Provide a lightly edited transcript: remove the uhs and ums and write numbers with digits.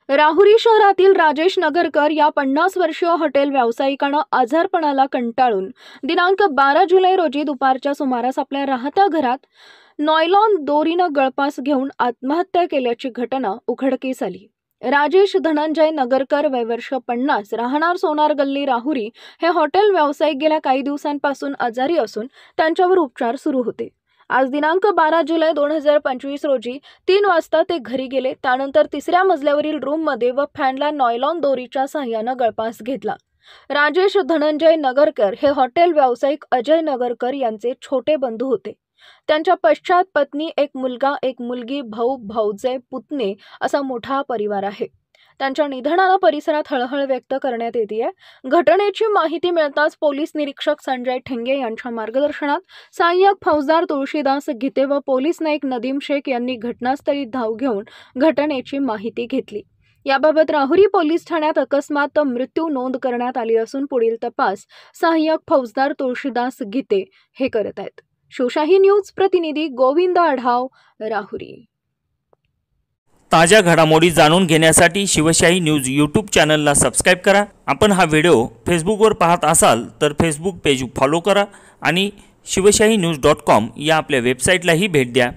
राहुरी शहरातील राजेश नगरकर या 50 वर्षीय हॉटेल व्यावसायिकानं आजारपणाला कंटाळून दिनांक 12 जुलै रोजी दुपारच्या सुमारास आपल्या राहत्या घरात नॉयलॉन दोरीनं गळफास घेऊन आत्महत्या केल्याची घटना उघडकीस आली। राजेश धनंजय नगरकर, वय वर्ष 50, राहणार सोनार गल्ली, राहुरी हे हॉटेल व्यावसायिक गेल्या काही दिवसांपासून आजारी असून त्यांच्यावर उपचार सुरू होते। आज दिनांक 12 जुलै 2025 रोजी 3 वाजता ते घरी गेले। त्यानंतर तिसऱ्या मजल्यावरील रूममध्ये व फॅनला नॉयलॉन दोरीच्या सहाय्याने गळफास घेतला। राजेश धनंजय नगरकर हे हॉटेल व्यावसायिक अजय नगरकर यांचे छोटे बंधू होते। त्यांच्या पश्चात पत्नी, एक मुलगा, एक मुलगी, भाऊ, भाऊजे, पुतणे असा मोठा परिवार आहे। त्यांच्या निधनानं परिसरात हळहळ व्यक्त करण्यात येते। घटनेची माहिती मिळताच पोलीस निरीक्षक संजय ठेंगे यांच्या मार्गदर्शनात सहाय्यक फौजदार तुळशीदास गीते व पोलीस नाईक नदीम शेख यांनी घटनास्थळी धाव घेऊन घटनेची माहिती घेतली। याबाबत राहुरी पोलीस ठाण्यात अकस्मात मृत्यू नोंद करण्यात आली असून पुढील तपास सहाय्यक फौजदार तुळशीदास गीते हे करत आहेत। शिवशाही न्यूज प्रतिनिधी गोविंद आढाव, राहुरी। ताज्या घडामोडी जाणून घेण्यासाठी शिवशाही न्यूज यूट्यूब चॅनलला सबस्क्राइब करा। आपण हा व्हिडिओ फेसबुकवर पाहत असाल तर फेसबुक पेज फॉलो करा आणि शिवशाही न्यूज.com या आपल्या वेबसाईटलाही भेट द्या।